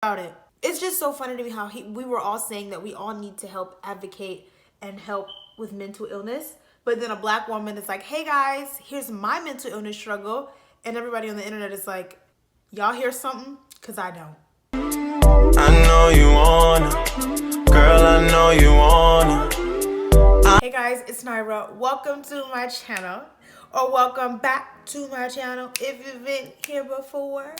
about it. It's just so funny to me how we were all saying that we all need to help advocate and help with mental illness. But then a black woman is like, hey guys, here's my mental illness struggle. And everybody on the internet is like, y'all hear something? Because I don't. I know you wanna, girl, I know you wanna. Hey guys, it's Nyra. Welcome to my channel. Or welcome back to my channel if you've been here before.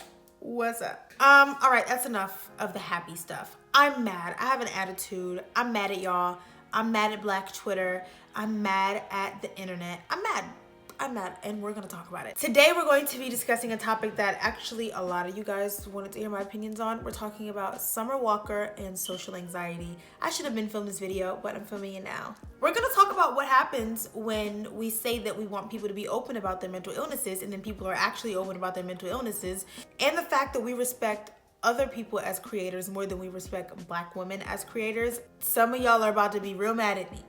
What's up? All right, that's enough of the happy stuff. I'm mad. I have an attitude. I'm mad at y'all. I'm mad at Black Twitter. I'm mad at the internet. I'm mad, and we're gonna talk about it. Today we're going to be discussing a topic that actually a lot of you guys wanted to hear my opinions on. We're talking about Summer Walker and social anxiety. I should have been filming this video, but I'm filming it now. We're gonna talk about what happens when we say that we want people to be open about their mental illnesses and then people are actually open about their mental illnesses, and the fact that we respect other people as creators more than we respect Black women as creators. Some of y'all are about to be real mad at me,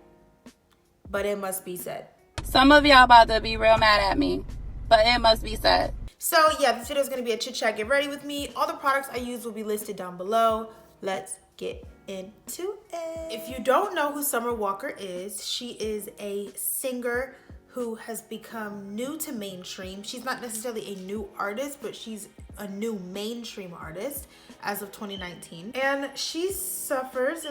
but it must be said. Some of y'all about to be real mad at me, but it must be said. So yeah, this video is going to be a chit chat. Get ready with me. All the products I use will be listed down below. Let's get into it. If you don't know who Summer Walker is, she is a singer who has become new to mainstream. She's not necessarily a new artist, but she's a new mainstream artist as of 2019. And she suffers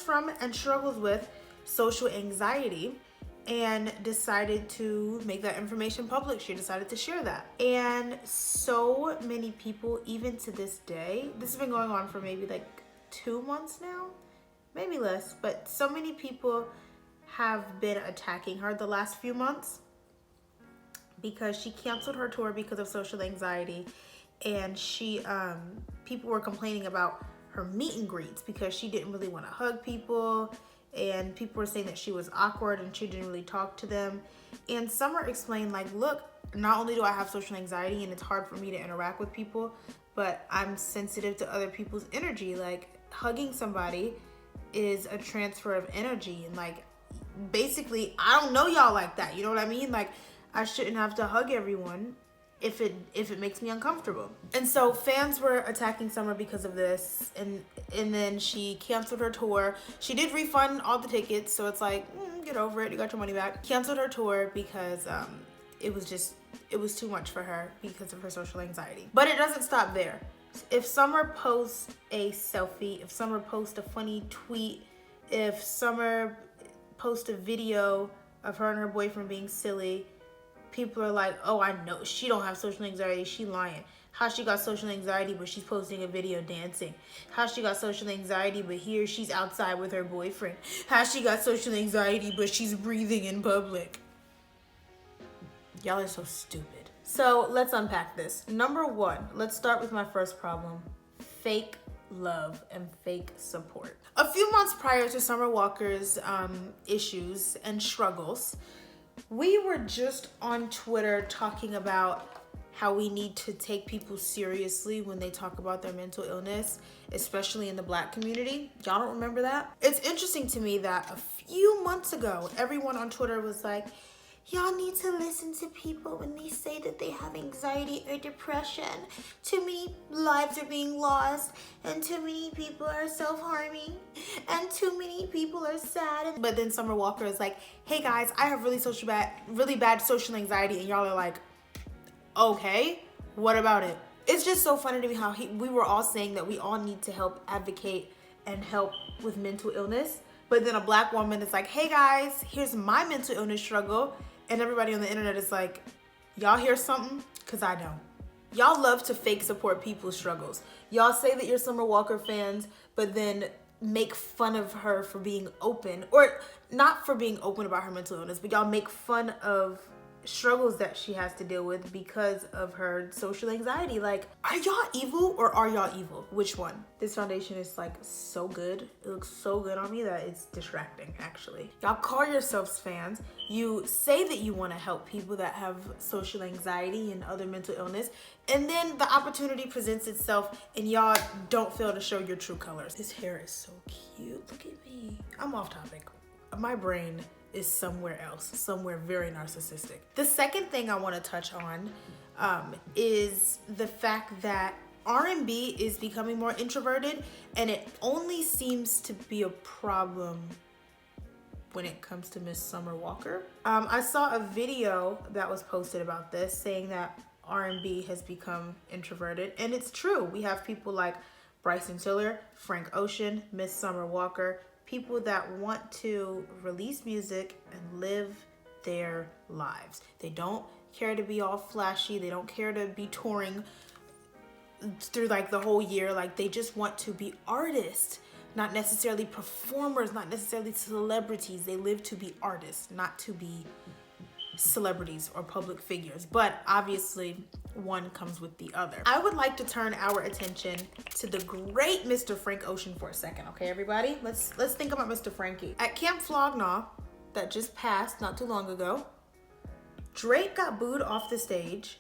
from and struggles with social anxiety, and decided to make that information public. She decided to share that. And so many people, even to this day, this has been going on for maybe like 2 months now, maybe less, but so many people have been attacking her the last few months because she canceled her tour because of social anxiety. And people were complaining about her meet and greets because she didn't really want to hug people. And people were saying that she was awkward and she didn't really talk to them. And Summer explained, like, look, not only do I have social anxiety and it's hard for me to interact with people, but I'm sensitive to other people's energy. Like, hugging somebody is a transfer of energy. And like, basically, I don't know y'all like that. You know what I mean? Like, I shouldn't have to hug everyone if it makes me uncomfortable. And so fans were attacking Summer because of this, and then she canceled her tour. She did refund all the tickets, so it's like, get over it, you got your money back. Canceled her tour because it was too much for her because of her social anxiety. But it doesn't stop there. If Summer posts a selfie, if Summer posts a funny tweet, if Summer posts a video of her and her boyfriend being silly, people are like, oh, I know she don't have social anxiety, she lying. How she got social anxiety but she's posting a video dancing? How she got social anxiety but here she's outside with her boyfriend? How she got social anxiety but she's breathing in public? Y'all are so stupid. So let's unpack this. Number one, let's start with my first problem: fake love and fake support. A few months prior to Summer Walker's issues and struggles, we were just on Twitter talking about how we need to take people seriously when they talk about their mental illness, especially in the Black community. Y'all don't remember that? It's interesting to me that a few months ago, everyone on Twitter was like, y'all need to listen to people when they say that they have anxiety or depression. Too many lives are being lost, and too many people are self-harming, and too many people are sad. But then Summer Walker is like, hey guys, I have really bad social anxiety, and y'all are like, okay, what about it? It's just so funny to me how we were all saying that we all need to help advocate and help with mental illness. But then a Black woman is like, hey guys, here's my mental illness struggle. And everybody on the internet is like, y'all hear something? Because I don't. Y'all love to fake support people's struggles. Y'all say that you're Summer Walker fans, but then make fun of her for being open, or not for being open about her mental illness, but y'all make fun of struggles that she has to deal with because of her social anxiety. Like, are y'all evil or are y'all evil? Which one? This foundation is like so good. It looks so good on me that it's distracting, actually. Y'all call yourselves fans. You say that you want to help people that have social anxiety and other mental illness, and then the opportunity presents itself and y'all don't fail to show your true colors. This hair is so cute. Look at me. I'm off topic. My brain is somewhere else, somewhere very narcissistic. The second thing I want to touch on is the fact that R&B is becoming more introverted, and it only seems to be a problem when it comes to Miss Summer Walker. I saw a video that was posted about this saying that R&B has become introverted, and it's true. We have people like Bryson Tiller, Frank Ocean, Miss Summer Walker, people that want to release music and live their lives. They don't care to be all flashy. They don't care to be touring through like the whole year. Like, they just want to be artists, not necessarily performers, not necessarily celebrities. They live to be artists, not to be celebrities or public figures. But obviously one comes with the other. I would like to turn our attention to the great Mr. Frank Ocean for a second. Okay, everybody, let's think about Mr. Frankie. At Camp Flog Gnaw that just passed not too long ago, Drake got booed off the stage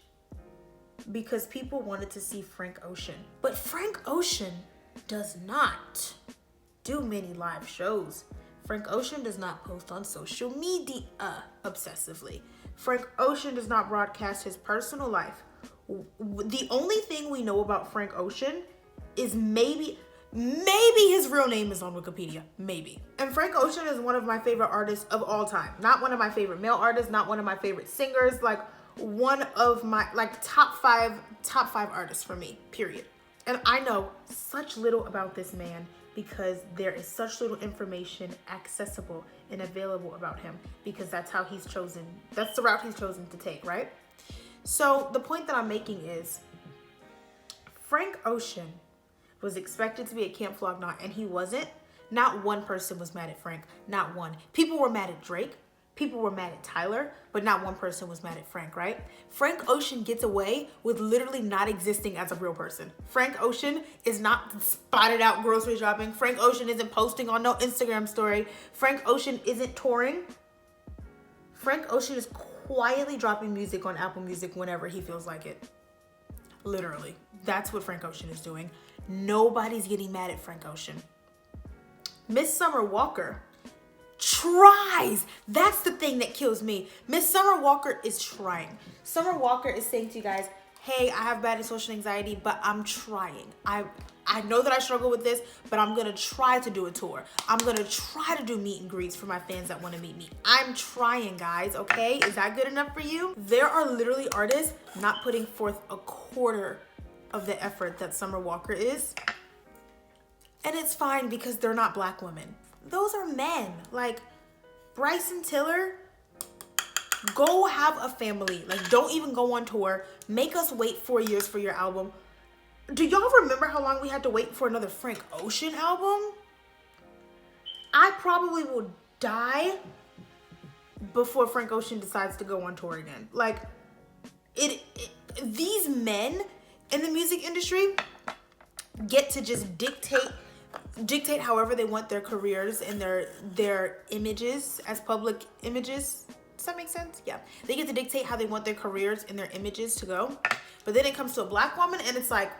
because people wanted to see Frank Ocean. But Frank Ocean does not do many live shows. Frank Ocean does not post on social media obsessively. Frank Ocean does not broadcast his personal life. The only thing we know about Frank Ocean is maybe his real name is on Wikipedia, maybe. And Frank Ocean is one of my favorite artists of all time. Not one of my favorite male artists, not one of my favorite singers, like one of my top five artists for me, period. And I know such little about this man because there is such little information accessible and available about him, because that's the route he's chosen to take, right? So the point that I'm making is Frank Ocean was expected to be at Camp Flog Gnaw, and he wasn't. Not one person was mad at Frank, not one. People were mad at Drake, people were mad at Tyler, but not one person was mad at Frank, right? Frank Ocean gets away with literally not existing as a real person. Frank Ocean is not spotted out grocery shopping. Frank Ocean isn't posting on no Instagram story. Frank Ocean isn't touring. Frank Ocean is quietly dropping music on Apple Music whenever he feels like it. Literally, that's what Frank Ocean is doing. Nobody's getting mad at Frank Ocean. Miss Summer Walker tries. That's the thing that kills me. Miss Summer Walker is trying. Summer Walker is saying to you guys, hey, I have bad social anxiety, but I'm trying. I know that I struggle with this, but I'm gonna try to do a tour. I'm gonna try to do meet and greets for my fans that wanna meet me. I'm trying, guys, okay? Is that good enough for you? There are literally artists not putting forth a quarter of the effort that Summer Walker is. And it's fine because they're not Black women. Those are men. Like Bryson Tiller, go have a family. Like, don't even go on tour. Make us wait 4 years for your album. Do y'all remember how long we had to wait for another Frank Ocean album? I probably will die before Frank Ocean decides to go on tour again. Like, these men in the music industry get to just dictate however they want their careers and their images as public images. Does that make sense? Yeah. They get to dictate how they want their careers and their images to go. But then it comes to a Black woman and it's like,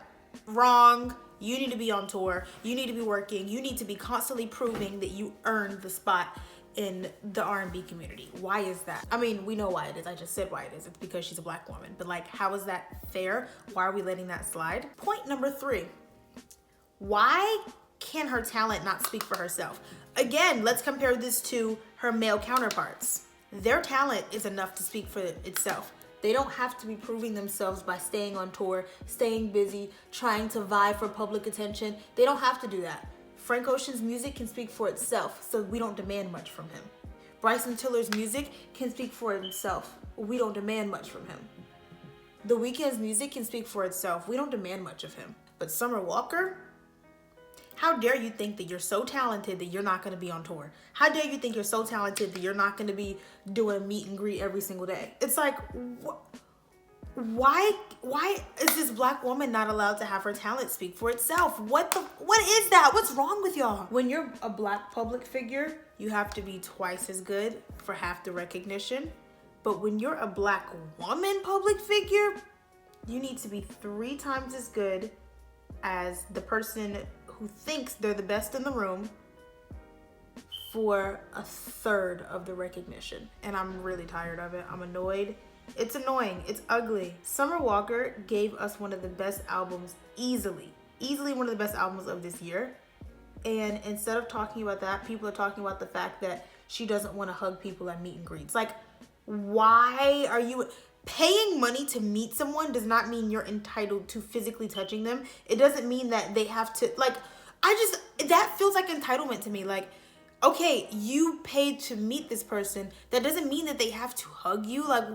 wrong. You need to be on tour. You need to be working. You need to be constantly proving that you earned the spot in the R&B community. Why is that? I mean, we know why it is. I just said why it is. It's because she's a Black woman. But like, how is that fair? Why are we letting that slide? Point number 3. Why can her talent not speak for herself? Again, let's compare this to her male counterparts. Their talent is enough to speak for itself. They don't have to be proving themselves by staying on tour, staying busy, trying to vie for public attention. They don't have to do that. Frank Ocean's music can speak for itself, so we don't demand much from him. Bryson Tiller's music can speak for himself. We don't demand much from him. The Weeknd's music can speak for itself. We don't demand much of him. But Summer Walker? How dare you think that you're so talented that you're not going to be on tour? How dare you think you're so talented that you're not going to be doing meet and greet every single day? It's like, why is this Black woman not allowed to have her talent speak for itself? What is that? What's wrong with y'all? When you're a Black public figure, you have to be twice as good for half the recognition. But when you're a Black woman public figure, you need to be 3 times as good as the person who thinks they're the best in the room for 1/3 of the recognition. And I'm really tired of it. I'm annoyed. It's annoying. It's ugly. Summer Walker gave us one of the best albums easily one of the best albums of this year. And instead of talking about that, people are talking about the fact that she doesn't want to hug people at meet and greets. Like, why are you paying money to meet someone? Does not mean you're entitled to physically touching them. It doesn't mean that they have to, like, that feels like entitlement to me. Like, okay, you paid to meet this person. That doesn't mean that they have to hug you. Like,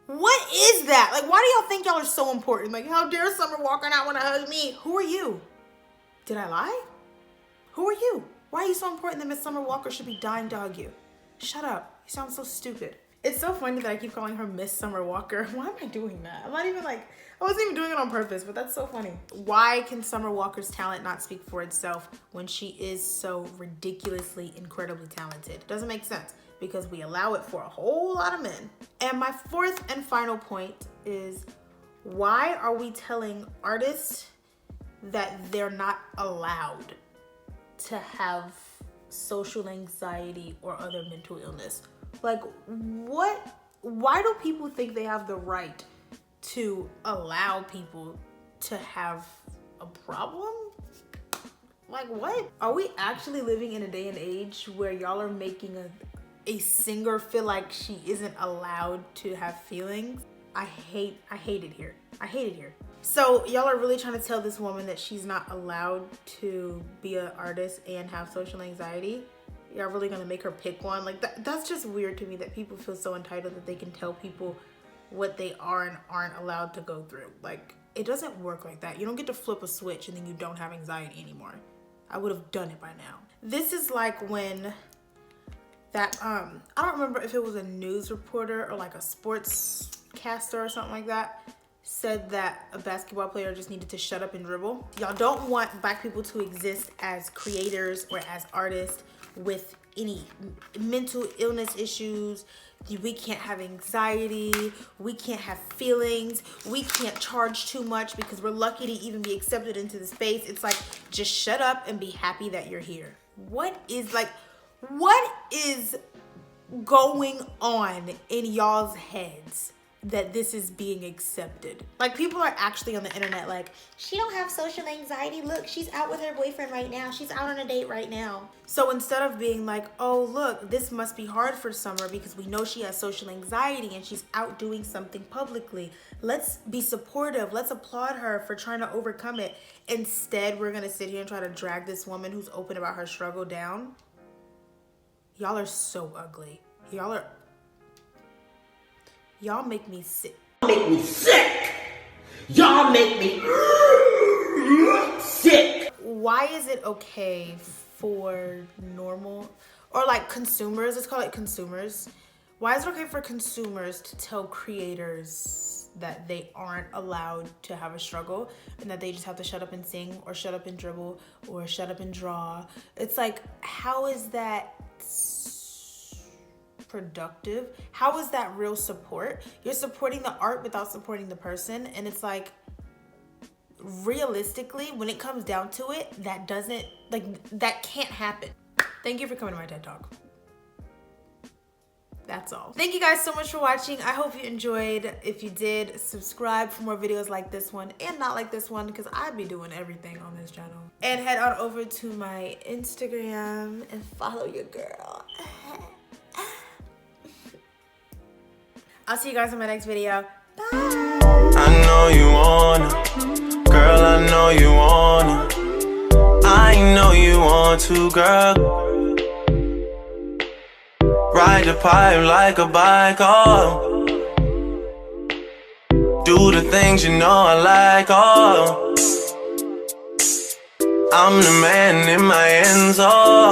what is that? Like, why do y'all think y'all are so important? Like, how dare Summer Walker not want to hug me? Who are you? Did I lie? Who are you? Why are you so important that Miss Summer Walker should be dying to hug you? Shut up. You sound so stupid. It's so funny that I keep calling her Miss Summer Walker. Why am I doing that? I'm not even like, I wasn't even doing it on purpose, but that's so funny. Why can Summer Walker's talent not speak for itself when she is so ridiculously, incredibly talented? It doesn't make sense because we allow it for a whole lot of men. And my fourth and final point is, why are we telling artists that they're not allowed to have social anxiety or other mental illness? Like, what? Why do people think they have the right to allow people to have a problem? Like, what? Are we actually living in a day and age where y'all are making a singer feel like she isn't allowed to have feelings? I hate it here. I hate it here. So y'all are really trying to tell this woman that she's not allowed to be an artist and have social anxiety? Y'all really gonna make her pick one? Like, that's just weird to me, that people feel so entitled that they can tell people what they are and aren't allowed to go through. Like, it doesn't work like that. You don't get to flip a switch and then you don't have anxiety anymore. I would have done it by now. This is like when that, I don't remember if it was a news reporter or like a sportscaster or something like that, said that a basketball player just needed to shut up and dribble. Y'all don't want Black people to exist as creators or as artists with any mental illness issues. We can't have anxiety. We can't have feelings. We can't charge too much because we're lucky to even be accepted into the space. It's like, just shut up and be happy that you're here. What is going on in y'all's heads that this is being accepted? Like, people are actually on the internet like, she don't have social anxiety. Look, she's out with her boyfriend right now. She's out on a date right now. So instead of being like, oh, look, this must be hard for Summer because we know she has social anxiety and she's out doing something publicly, let's be supportive. Let's applaud her for trying to overcome it. Instead, we're gonna sit here and try to drag this woman who's open about her struggle down. Y'all are so ugly. Y'all make me sick. Make me sick. Y'all make me sick. Why is it okay for normal, or like consumers, let's call it consumers. Why is it okay for consumers to tell creators that they aren't allowed to have a struggle and that they just have to shut up and sing or shut up and dribble or shut up and draw? It's like, how is that productive? How is that real support? You're supporting the art without supporting the person. And it's like, realistically, when it comes down to it, that can't happen. Thank you for coming to my TED Talk. That's all. Thank you guys so much for watching. I hope you enjoyed. If you did, subscribe for more videos like this one and not like this one, because I'd be doing everything on this channel. And head on over to my Instagram and follow your girl. I'll see you guys in my next video. Bye. I know you wanna, girl, I know you wanna. I know you want to, girl. Ride the pipe like a bike, oh. Do the things you know I like, oh. I'm the man in my end zone.